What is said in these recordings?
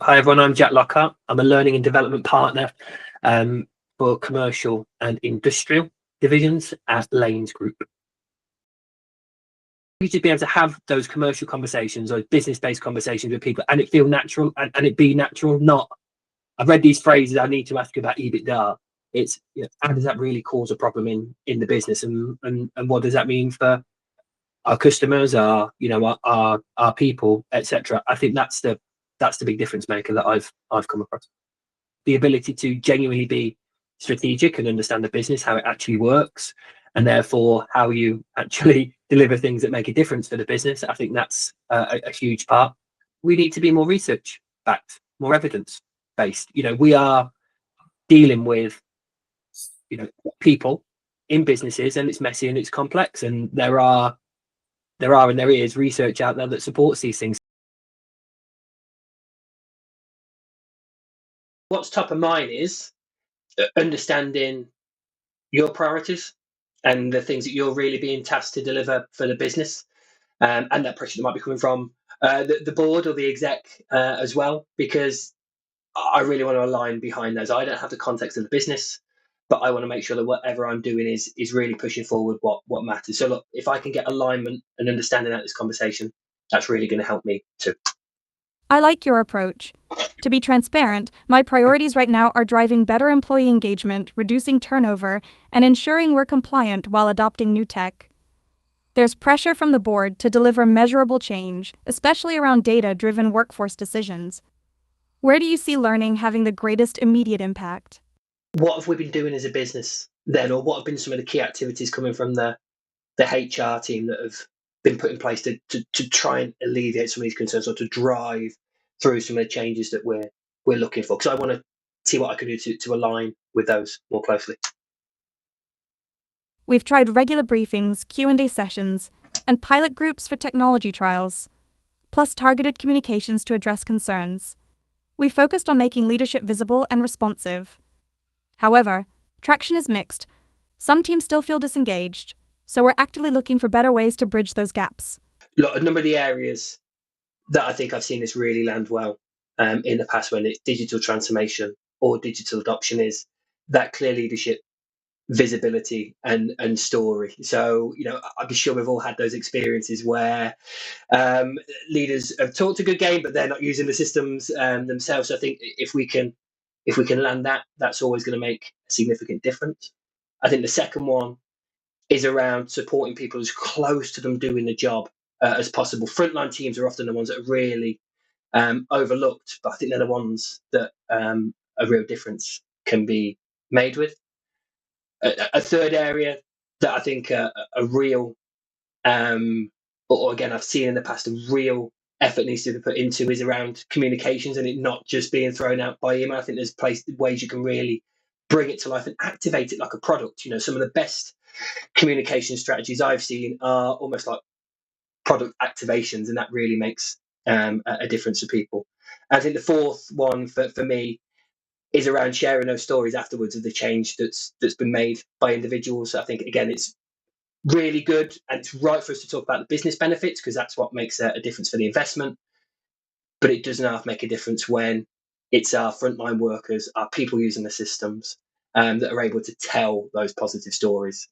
Hi everyone, I'm Jack Lockhart. I'm a learning and development partner for commercial and industrial divisions at Lanes Group. You should be able to have those commercial conversations or business-based conversations with people and it feel natural and it be natural, not I've read these phrases, I need to ask you about EBITDA. It's how does that really cause a problem in the business and what does that mean for our customers, our people, etc. I think that's the big difference maker that I've come across. The ability to genuinely be strategic and understand the business, how it actually works, and therefore how you actually deliver things that make a difference for the business. I think that's a huge part. We need to be more research backed, more evidence based. We are dealing with people in businesses, and it's messy and it's complex, and there is research out there that supports these things. What's top of mind is understanding your priorities and the things that you're really being tasked to deliver for the business, and that pressure that might be coming from the board or the exec as well, because I really want to align behind those. I don't have the context of the business, but I want to make sure that whatever I'm doing is really pushing forward what matters. So look, if I can get alignment and understanding out this conversation, that's really going to help me too. I like your approach. To be transparent, my priorities right now are driving better employee engagement, reducing turnover, and ensuring we're compliant while adopting new tech. There's pressure from the board to deliver measurable change, especially around data-driven workforce decisions. Where do you see learning having the greatest immediate impact? What have we been doing as a business then, or what have been some of the key activities coming from the HR team that have been put in place to try and alleviate some of these concerns or to drive through some of the changes that we're looking for? Because I want to see what I can do to align with those more closely. We've tried regular briefings, Q&A sessions, and pilot groups for technology trials, plus targeted communications to address concerns. We focused on making leadership visible and responsive. However, traction is mixed. Some teams still feel disengaged, so we're actively looking for better ways to bridge those gaps. Look, a number of the areas that I think I've seen this really land well in the past when it's digital transformation or digital adoption is that clear leadership, visibility and story. So I'm sure we've all had those experiences where leaders have talked a good game but they're not using the systems themselves. So I think if we can land that, that's always going to make a significant difference. I think the second one is around supporting people as close to them doing the job as possible. Frontline teams are often the ones that are really overlooked, but I think they're the ones that a real difference can be made with. A third area that I think a real, or again, I've seen in the past, a real effort needs to be put into is around communications and it not just being thrown out by email. I think there's ways you can really bring it to life and activate it like a product. Some of the best communication strategies I've seen are almost like product activations, and that really makes a difference to people. I think the fourth one for me is around sharing those stories afterwards of the change that's been made by individuals. I think again it's really good and it's right for us to talk about the business benefits because that's what makes a difference for the investment, but it doesn't have to make a difference when it's our frontline workers, our people using the systems that are able to tell those positive stories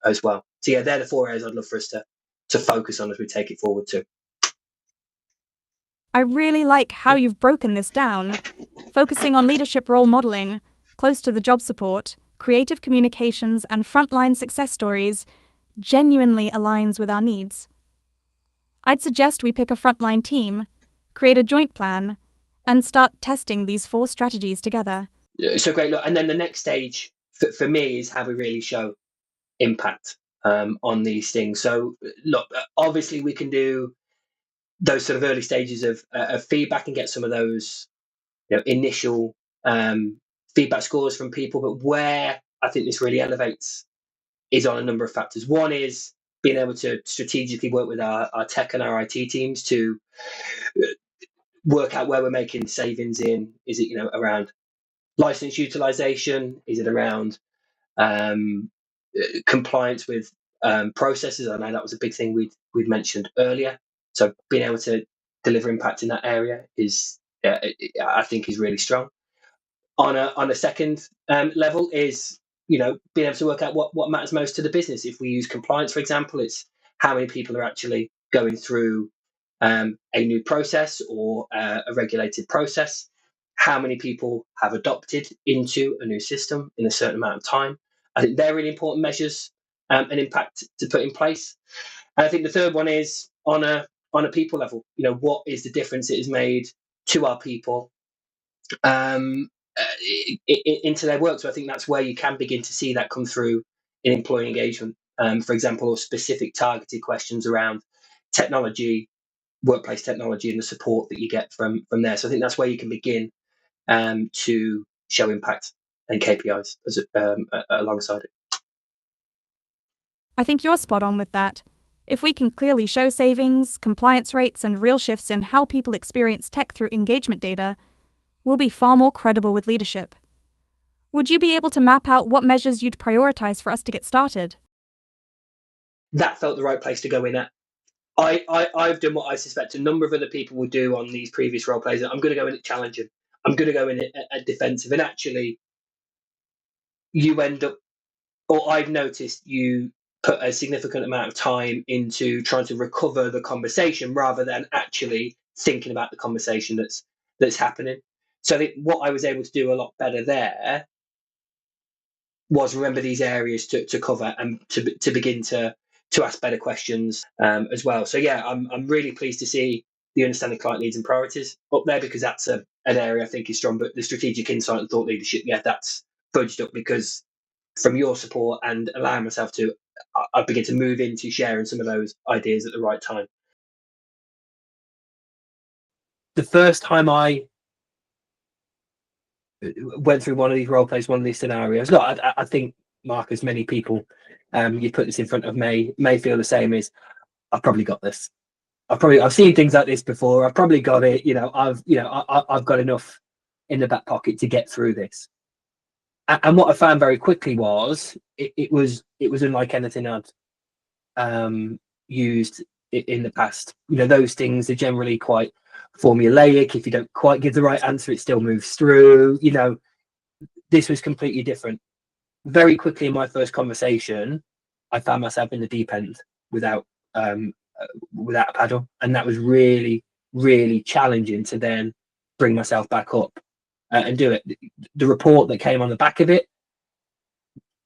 as well. So yeah, they're the four areas I'd love for us to focus on as we take it forward too. I really like how you've broken this down, focusing on leadership role modeling, close to the job support, creative communications, and frontline success stories genuinely aligns with our needs. I'd suggest we pick a frontline team, create a joint plan, and start testing these 4 strategies together. So great. Look, and then the next stage for me is how we really show impact on these things. So look, obviously we can do those sort of early stages of feedback and get some of those initial feedback scores from people, but where I think this really elevates is on a number of factors. One is being able to strategically work with our tech and our IT teams to work out where we're making savings in. Is it around license utilization? Is it around compliance with processes? I know that was a big thing we'd mentioned earlier. So being able to deliver impact in that area is I think is really strong. On a second level is, being able to work out what matters most to the business. If we use compliance, for example, it's how many people are actually going through a new process or a regulated process. How many people have adopted into a new system in a certain amount of time. I think they're really important measures and impact to put in place. And I think the third one is on a people level. What is the difference it has made to our people um, into their work. So I think that's where you can begin to see that come through in employee engagement. For example, or specific targeted questions around technology, workplace technology, and the support that you get from there. So I think that's where you can begin to show impact and KPIs alongside it. I think you're spot on with that. If we can clearly show savings, compliance rates, and real shifts in how people experience tech through engagement data, we'll be far more credible with leadership. Would you be able to map out what measures you'd prioritize for us to get started? That felt the right place to go in at. I've done what I suspect a number of other people will do on these previous role plays. I'm going to go in at challenging. I'm going to go in at defensive. And actually, you end up, or I've noticed you put a significant amount of time into trying to recover the conversation rather than actually thinking about the conversation that's happening. So I think what I was able to do a lot better there was remember these areas to cover and to begin to ask better questions as well. So yeah, I'm really pleased to see the understanding client needs and priorities up there, because that's an area I think is strong. But the strategic insight and thought leadership, yeah, that's fudged up because from your support and allowing myself to, I begin to move into sharing some of those ideas at the right time. The first time I went through one of these role plays, one of these scenarios, look, I think, Mark, as many people you put this in front of may feel the same, is I've probably got this. I've seen things like this before. I've probably got it. I've got enough in the back pocket to get through this. And what I found very quickly was it was unlike anything I'd used in the past. Those things are generally quite formulaic. If you don't quite give the right answer, it still moves through. This was completely different. Very quickly in my first conversation, I found myself in the deep end without a paddle, and that was really, really challenging to then bring myself back up and do it. The report that came on the back of it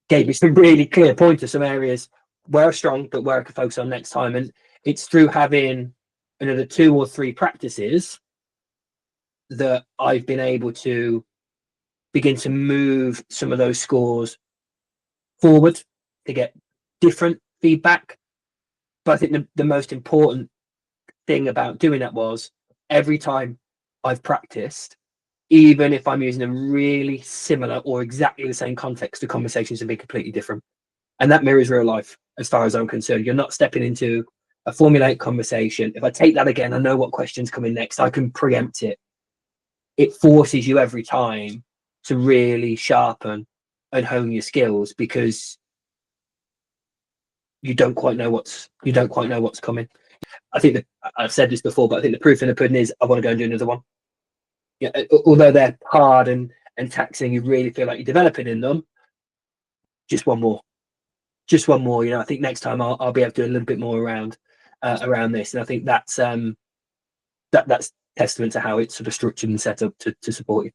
gave me some really clear pointers, some areas where I'm strong, but where I could focus on next time. And it's through having another 2 or 3 practices that I've been able to begin to move some of those scores forward to get different feedback. But I think the most important thing about doing that was every time I've practiced, even if I'm using a really similar or exactly the same context, the conversations will be completely different. And that mirrors real life, as far as I'm concerned. You're not stepping into a formulaic conversation. If I take that again, I know what question's coming next. I can preempt it. It forces you every time to really sharpen and hone your skills, because you don't quite know what's coming. I think that I've said this before, but I think the proof in the pudding is I want to go and do another one. Yeah, although they're hard and taxing, you really feel like you're developing in them. Just one more. I think next time I'll be able to do a little bit more around this, and I think that's testament to how it's sort of structured and set up to support you.